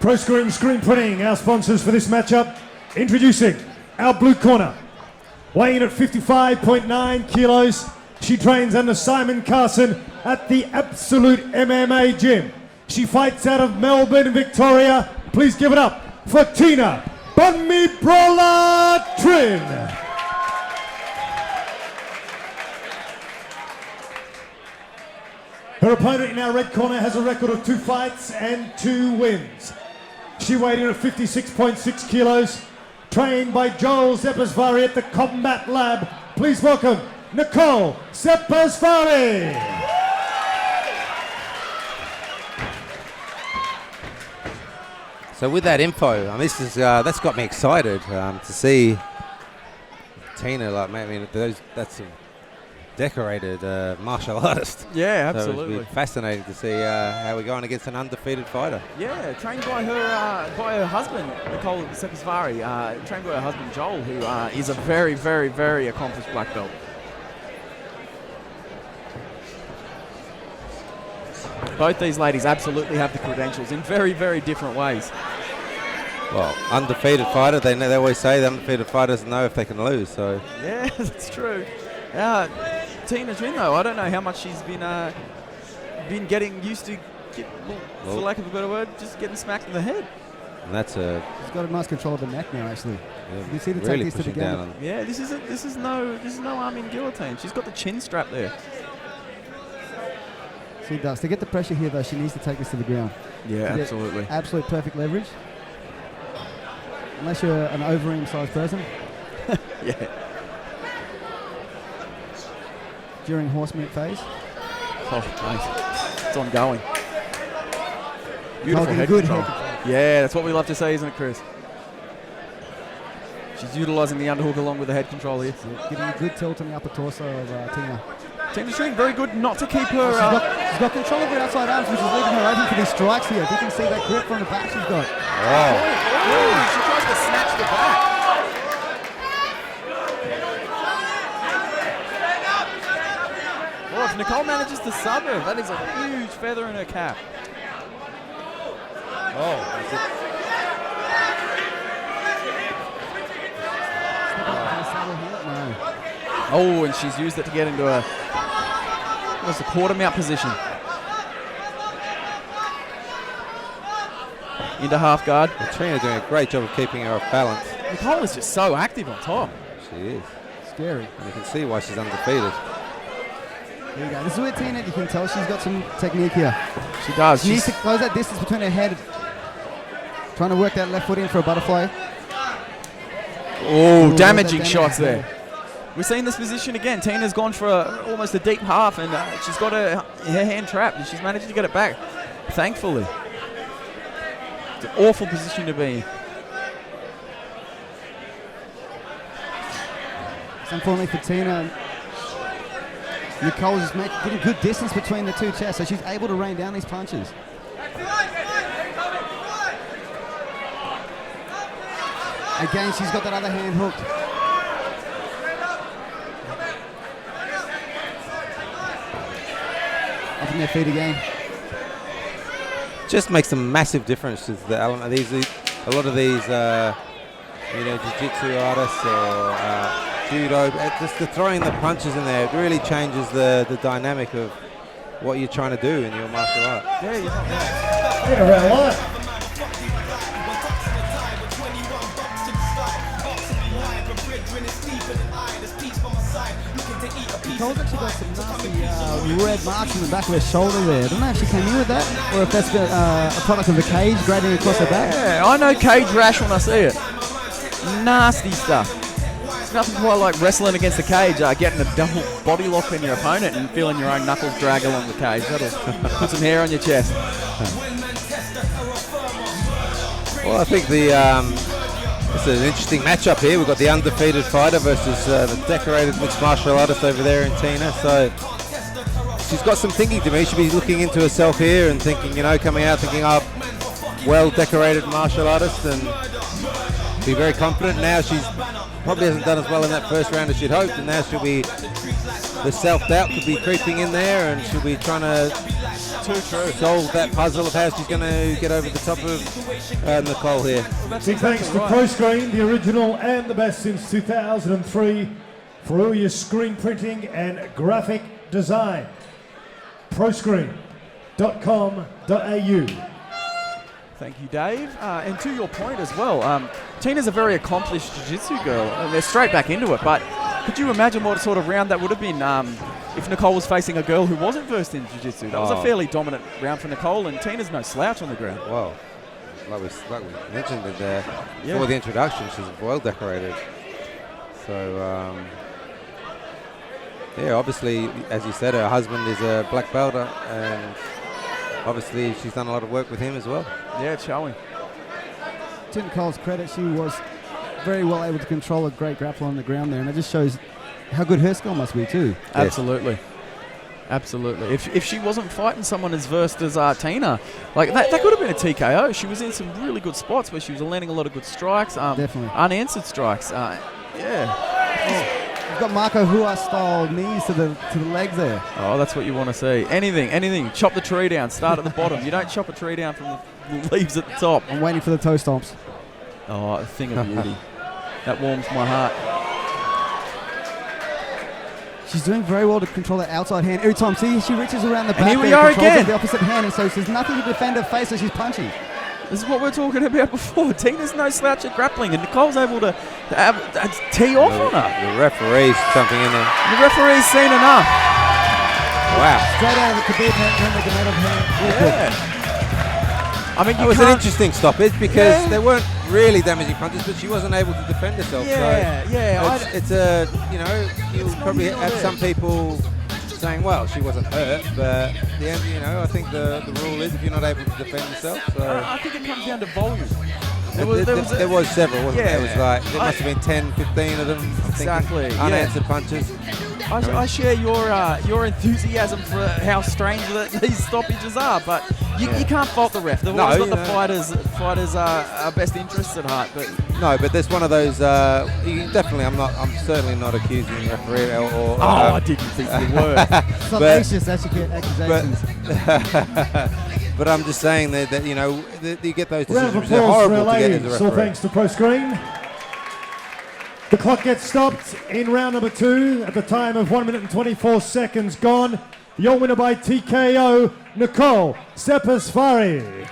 Pro Screen Printing, our sponsors for this matchup. Introducing our blue corner. Weighing in at 55.9 kilos, she trains under Simon Carson at the Absolute MMA Gym. She fights out of Melbourne, Victoria. Please give it up for Tina Bunmi Brawler Trinh. Her opponent in our red corner has a record of 2 fights and 2 wins. She weighed in at 56.6 kilos, trained by Nicole Szepesvary at the Combat Lab. Please welcome Nicole Szepesvary. So with that info, this is that's got me excited to see Tina. Like, I mean, that's a decorated martial artist. Yeah, so absolutely. It'd be fascinating to see how we're going against an undefeated fighter. Yeah, trained by her husband, Nicole Szepesvary. Trained by her husband, Joel, who is a very, very, very accomplished black belt. Both these ladies absolutely have the credentials in very, very different ways. Well, undefeated fighter, they always say the undefeated fighter doesn't know if they can lose. So yeah, that's true. Tina Trinh, though, I don't know how much she's been getting used to, for lack of a better word, just getting smacked in the head. And that's a. She's got a nice control of the neck now, actually. Yeah, you see the really techniques to the down. Yeah, this is no arm-in guillotine. She's got the chin strap there. She does. To get the pressure here, though, she needs to take this to the ground. Yeah, absolutely. Absolute perfect leverage. Unless you're an over-eam sized person. Yeah. During horse meat phase. Oh, mate. It's ongoing. Beautiful head good control. head control. Yeah, that's what we love to see, isn't it, Chris? She's utilising the underhook along with the head control here. Giving a good tilt on the upper torso of Tina. Tina Trinh, very good not to keep her... she's got control of her outside arms, which is leaving her open for these strikes here. If you can see that grip from the back she's got. Oh, she tries to snatch the back. Well, if Nicole manages to sub her, that is a huge feather in her cap. Oh, and she's used it to get into almost a quarter mount position. Into half guard. Trina doing a great job of keeping her off balance. Nicole is just so active on top. She is. Scary. And you can see why she's undefeated. Here we go. This is where Tina, you can tell she's got some technique here. She does. She needs to close that distance between her head. Trying to work that left foot in for a butterfly. Oh, damaging shots there. We've seen this position again. Tina's gone for almost a deep half, and she's got her hand trapped, and she's managed to get it back, thankfully. It's an awful position to be in. Unfortunately for Tina, Nicole's just getting good distance between the two chests, so she's able to rain down these punches. Again, she's got that other hand hooked. Up in their feet again. Just makes a massive difference to the element. A lot of these, jiu-jitsu artists or judo, just the throwing the punches in there, it really changes the dynamic of what you're trying to do in your martial art. Yeah, you're not Get around live. Nicole's actually got some nasty red marks in the back of her shoulder there. I don't know if she came in with that or if that's a product of the cage grading across her back. Yeah, I know cage rash when I see it. Nasty stuff. It's nothing quite like wrestling against the cage, getting a double body lock in your opponent and feeling your own knuckles drag along the cage. That'll put some hair on your chest. Well, I think it's an interesting matchup here. We've got the undefeated fighter versus the decorated mixed martial artist over there in Tina. So she's got some thinking to me. She'll be looking into herself here and thinking, coming out thinking, well-decorated martial artist, and be very confident. Now she's probably hasn't done as well in that first round as she'd hoped, and now the self-doubt could be creeping in there, and she'll be trying to too true. solved that puzzle of how she's going to get over the top of Nicole here. Big thanks to ProScreen, the original and the best since 2003, for all your screen printing and graphic design. ProScreen.com.au. Thank you, Dave. And to your point as well, Tina's a very accomplished jiu-jitsu girl, and they're straight back into it. But could you imagine what sort of round that would have been if Nicole was facing a girl who wasn't versed in jiu-jitsu? That was a fairly dominant round for Nicole, and Tina's no slouch on the ground. Well, like we mentioned it there before the introduction, she's well decorated. So, yeah, obviously, as you said, her husband is a black belt, and obviously she's done a lot of work with him as well. Yeah, it's showing. To Nicole's credit, she was very well able to control a great grappler on the ground there, and it just shows how good her skill must be too. Absolutely. Absolutely. If she wasn't fighting someone as versed as Tina, like that could have been a TKO. She was in some really good spots where she was landing a lot of good strikes. Definitely. Unanswered strikes. Yeah. You've got Marco Hua style knees to the legs there. Oh, that's what you want to see. Anything. Chop the tree down. Start at the bottom. You don't chop a tree down from the leaves at the top. I'm waiting for the toe stomps. Oh, a thing of beauty. That warms my heart. She's doing very well to control that outside hand. Every time, see, she reaches around the back. And here we are again. The opposite hand, and so there's nothing to defend her face as she's punching. This is what we're talking about before. Tina's no slouch at grappling, and Nicole's able to tee off on her. The referee's something in there. The referee's seen enough. Wow. Straight out of the Khabib hand. Yeah. I mean, It was an interesting stoppage because there weren't really damaging punches, but she wasn't able to defend herself. It's a, you'll probably have some people saying, well, she wasn't hurt, but the end, I think the rule is if you're not able to defend yourself. So I think it comes down to volume. There was several, wasn't there? It was like, there must have been 10, 15 of them. Exactly. Unanswered punches. I share your enthusiasm for how strange that these stoppages are, but you can't fault the ref. They've always got the fighters' best interests at heart. But but there's one of those. I'm certainly not accusing the referee I didn't think you were. Salacious accusations. But I'm just saying that you get those Round of decisions. They're applause for horrible our to get as a ladies. All referee. thanks to ProScreen. The clock gets stopped in round number 2 at the time of 1 minute and 24 seconds gone. Your winner by TKO, Nicole Szepesvary.